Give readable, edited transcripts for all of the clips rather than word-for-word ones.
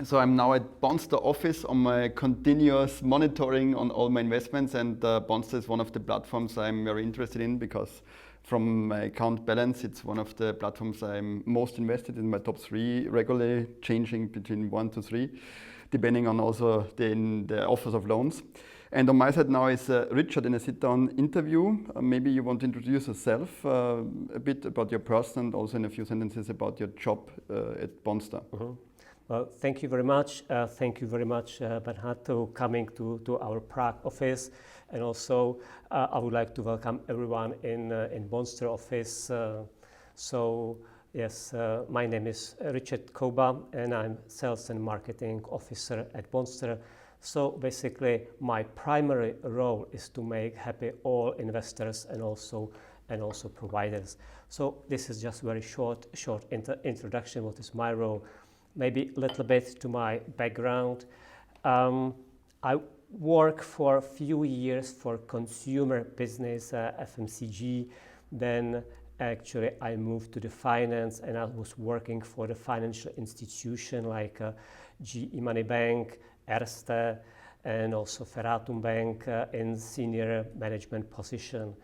So I'm now at Bondster office on my continuous monitoring on all my investments, and Bondster is one of the platforms I'm very interested in because from my account balance, it's one of the platforms I'm most invested in. My top 3, regularly changing between 1 to 3, depending on also the offers of loans. And on my side now is Richard in a sit-down interview. Maybe you want to introduce yourself a bit about your person and also in a few sentences about your job at Bondster. Mm-hmm. Well, thank you very much. Thank you very much, Bernhard, to coming to our Prague office. And also, I would like to welcome everyone in Bondster office. Yes, my name is Richard Kouba, and I'm Sales and Marketing Officer at Bondster. So basically, my primary role is to make happy all investors and also providers. So this is just very short introduction. What is my role? Maybe a little bit to my background. I worked for a few years for consumer business, FMCG. Then actually I moved to the finance, and I was working for the financial institution like GE Money Bank, Erste, and also Ferratum Bank in senior management position.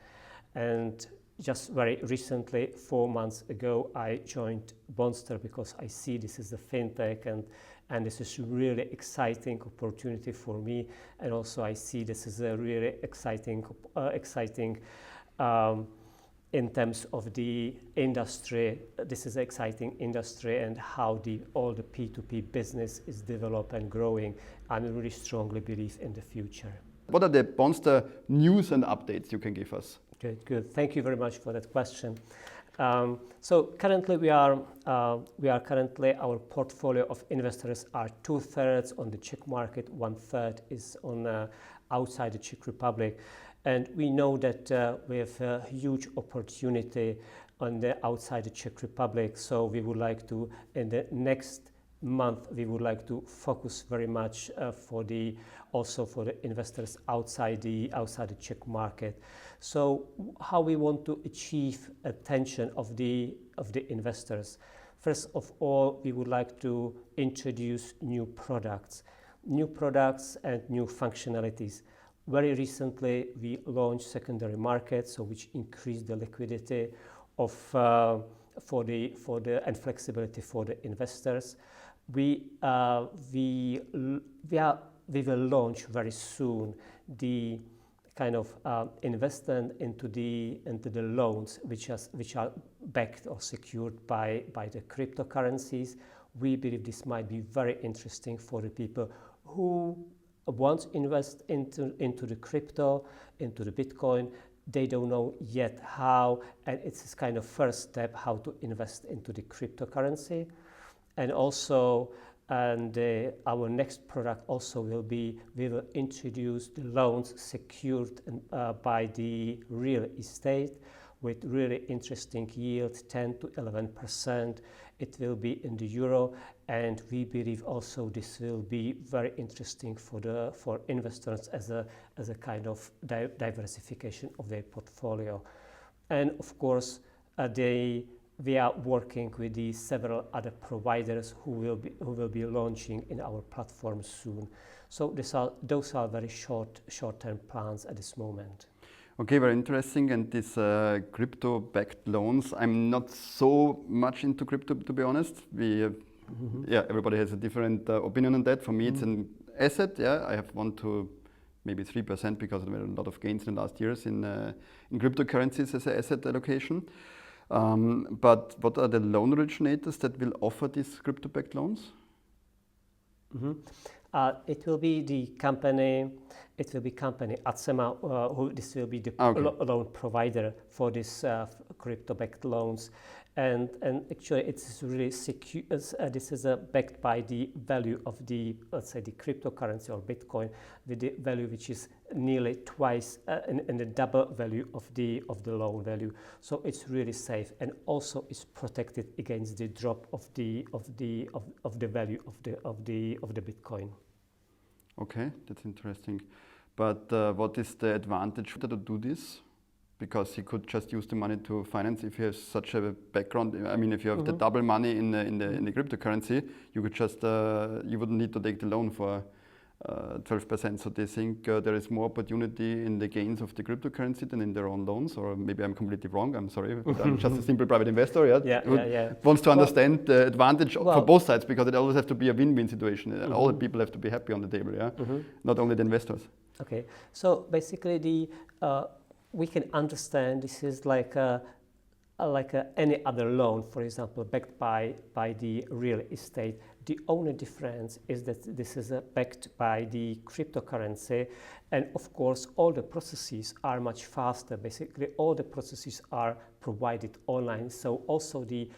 And just very recently, 4 months ago, I joined Bondster because I see this is a fintech and this is really exciting opportunity for me. And also I see this is a really exciting in terms of the industry. This is an exciting industry and how all the P2P business is developed and growing. I really strongly believe in the future. What are the Bondster news and updates you can give us? Good. Thank you very much for that question. So currently our portfolio of investors are 2/3 on the Czech market, 1/3 is on outside the Czech Republic. And we know that we have a huge opportunity on the outside the Czech Republic. So we would like to, in the next month, we would like to focus very much for the investors outside the Czech market. So how we want to achieve attention of the investors? First of all, we would like to introduce new products and new functionalities. Very recently, we launched secondary market, so which increased the liquidity of and flexibility for the investors. We will launch very soon the kind of investment into the loans which are backed or secured by the cryptocurrencies. We believe this might be very interesting for the people who want to invest into the crypto, into the Bitcoin. They don't know yet how, and it's this kind of first step how to invest into the cryptocurrency. And also, our next product also will be, we will introduce the loans secured by the real estate with really interesting yield, 10 to 11%. It will be in the euro, and we believe also this will be very interesting for investors as a kind of diversification of their portfolio. And of course, we are working with the several other providers who will be launching in our platform soon. So those are very short-term plans at this moment. Okay, very interesting. And these crypto-backed loans, I'm not so much into crypto, to be honest. Everybody has a different opinion on that. For me, it's an asset. Yeah, I have 1 to maybe 3% because there were a lot of gains in the last years in cryptocurrencies as an asset allocation. But what are the loan originators that will offer these crypto-backed loans? It will be the company. It will be company Acema, who this will be the loan provider for this crypto-backed loans, and actually it's really secure. This is backed by the value of the, let's say, the cryptocurrency or Bitcoin, with the value which is nearly twice and the double value of the loan value. So it's really safe, and also is protected against the drop of the value of the Bitcoin. Okay, that's interesting. But what is the advantage to do this? because he could just use the money to finance if he has such a background. I mean, if you have the double money in the cryptocurrency, you could just you wouldn't need to take the loan for 12%. So they think there is more opportunity in the gains of the cryptocurrency than in their own loans. Or maybe I'm completely wrong. I'm sorry, but I'm just a simple private investor. Who wants to understand the advantage for both sides, because it always has to be a win-win situation. All the people have to be happy on the table. Not only the investors. Okay. So basically, we can understand this is like any other loan, for example, backed by the real estate. The only difference is that this is backed by the cryptocurrency, and of course all the processes are much faster. Basically all the processes are provided online, so also the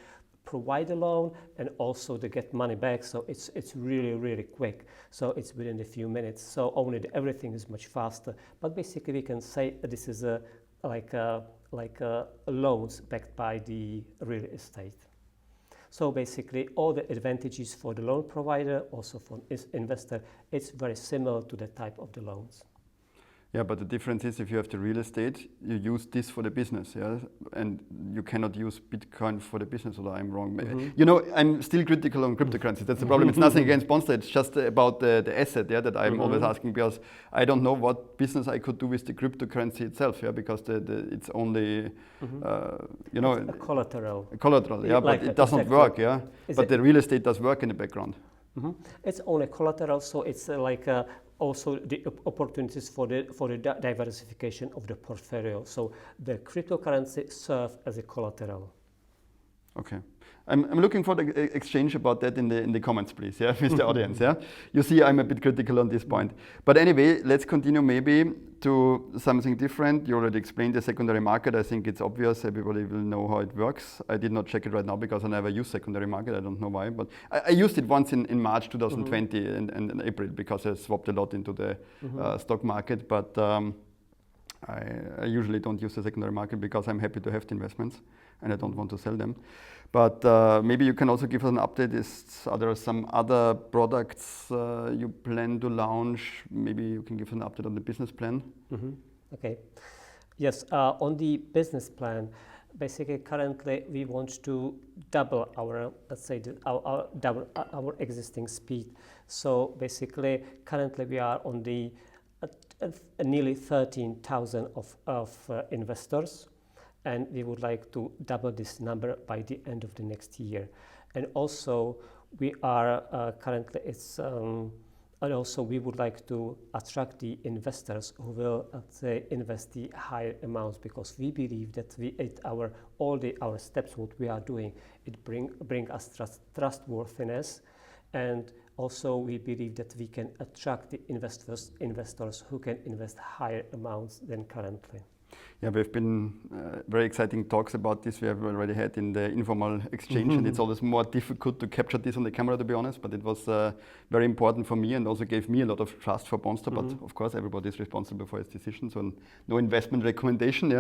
provide a loan and also to get money back, so it's really quick, so it's within a few minutes, so only everything is much faster. But basically we can say that this is like loans backed by the real estate. So basically all the advantages for the loan provider, also for investor, it's very similar to the type of the loans. Yeah, but the difference is if you have the real estate, you use this for the business, and you cannot use Bitcoin for the business, or I'm wrong. You know, I'm still critical on cryptocurrencies. That's the problem. It's nothing against Bondster. It's just about the asset, that I'm always asking, because I don't know what business I could do with the cryptocurrency itself, because it's only, you know, it's a collateral. Collateral, like but it does not work, But the real estate does work in the background. It's only collateral, so it's like also the opportunities for the diversification of the portfolio. So the cryptocurrency serves as a collateral. Okay. I'm looking for the exchange about that in the comments, please, with the audience. You see, I'm a bit critical on this point. But anyway, let's continue maybe to something different. You already explained the secondary market. I think it's obvious. Everybody will know how it works. I did not check it right now because I never used secondary market. I don't know why, but I used it once in March 2020 and April, because I swapped a lot into the stock market. But I usually don't use the secondary market because I'm happy to have the investments and I don't want to sell them. But maybe you can also give us an update. Are there some other products you plan to launch? Maybe you can give an update on the business plan. Okay. Yes, on the business plan, basically currently we want to double our, let's say, double our existing speed. So basically currently we are on the nearly 13,000 of investors, and we would like to double this number by the end of the next year. And also we are currently and also we would like to attract the investors who will invest the higher amounts, because we believe that our steps what we are doing, it bring us trustworthiness, and also we believe that we can attract the investors who can invest higher amounts than currently. Yeah, we've been very exciting talks about this. We have already had in the informal exchange, and it's always more difficult to capture this on the camera, to be honest. But it was very important for me, and also gave me a lot of trust for Bondster. But of course, everybody is responsible for his decisions, so no investment recommendation.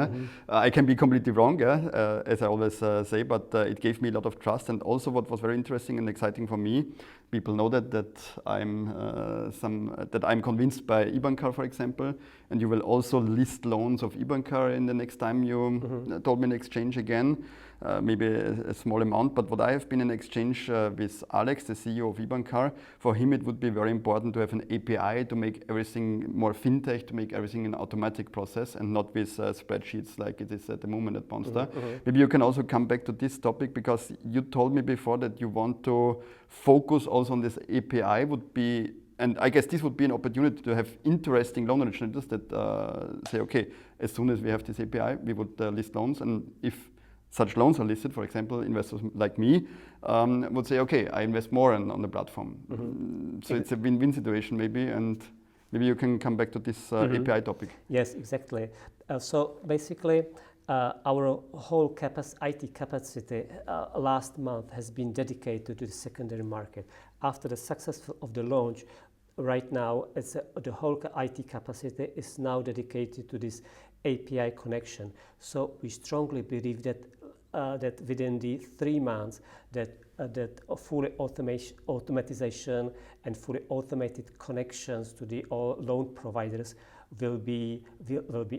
I can be completely wrong, as I always say. But it gave me a lot of trust, and also what was very interesting and exciting for me. People know that I'm convinced by IBANCAR, for example, and you will also list loans of IBANCAR in the next time you told me in exchange again, maybe a small amount. But what I have been in exchange with Alex, the CEO of IBANCAR, for him it would be very important to have an API to make everything more fintech, to make everything an automatic process and not with spreadsheets like it is at the moment at Bondster. Maybe you can also come back to this topic, because you told me before that you want to focus also on this API would be, and I guess this would be an opportunity to have interesting loan originators that say, okay, as soon as we have this API, we would list loans, and if such loans are listed, for example, investors like me would say, okay, I invest more on the platform. So it's a win-win situation maybe, and maybe you can come back to this API topic. Yes, exactly. So basically, our whole IT capacity last month has been dedicated to the secondary market. After the success of the launch, right now the whole IT capacity is now dedicated to this API connection. So we strongly believe that that within the 3 months that fully automatization and fully automated connections to the all loan providers will be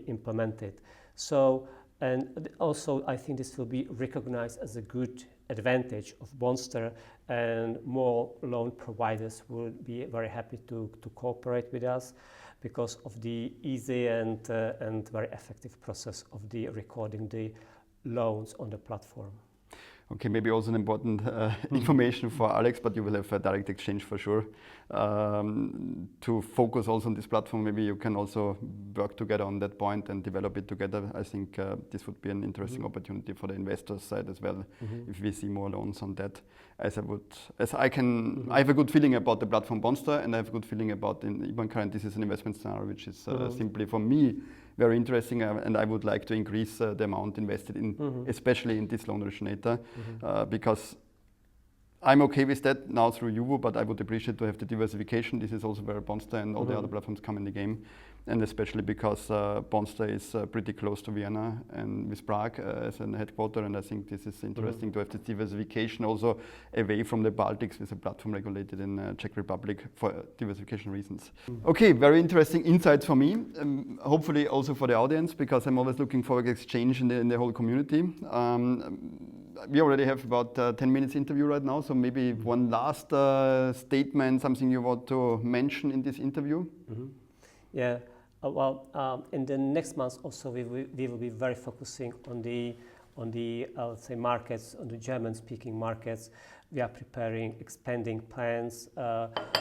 implemented. So, and also I think this will be recognized as a good advantage of Bondster, and more loan providers will be very happy to cooperate with us because of the easy and very effective process of the recording the loans on the platform. Okay, maybe also an important information for Alex, but you will have a direct exchange for sure. To focus also on this platform, maybe you can also work together on that point and develop it together. I think this would be an interesting opportunity for the investors side as well, if we see more loans on that. I have a good feeling about the platform Bondster, and I have a good feeling about in IBAN current. This is an investment scenario which is simply for me very interesting, and I would like to increase the amount invested in, especially in this loan originator, because I'm okay with that now through Juvo, but I would appreciate to have the diversification. This is also where Bondster and all the other platforms come in the game, and especially because Bondster is pretty close to Vienna and with Prague as a headquarter, and I think this is interesting to have the diversification also away from the Baltics with a platform regulated in Czech Republic for diversification reasons. Okay, very interesting insights for me, hopefully also for the audience, because I'm always looking for exchange in the whole community. We already have about 10 minutes interview right now, so maybe one last statement, something you want to mention in this interview? Yeah, in the next months also we will be very focusing on the let's say markets, on the German-speaking markets. We are preparing expanding plans.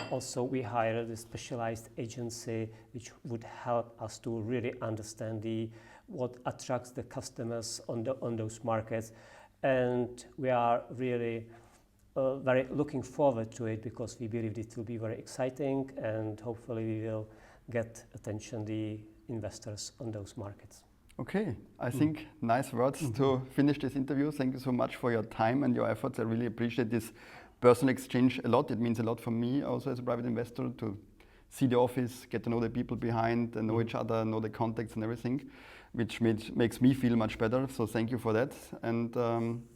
Also, we hired a specialized agency which would help us to really understand what attracts the customers on those markets. And we are really very looking forward to it because we believe it will be very exciting, and hopefully we will get attention the investors on those markets. Okay, I think nice words to finish this interview. Thank you so much for your time and your efforts. I really appreciate this personal exchange a lot. It means a lot for me also as a private investor to see the office, get to know the people behind, and know each other, know the contacts and everything, which makes me feel much better. So thank you for that. And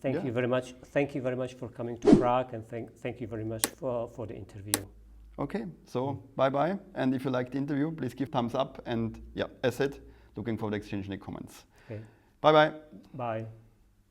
thank you very much. Thank you very much for coming to Prague, and thank you very much for the interview. Okay, so bye-bye. And if you liked the interview, please give thumbs up. And yeah, as said, looking for the exchange in the comments. Okay. Bye-bye. Bye.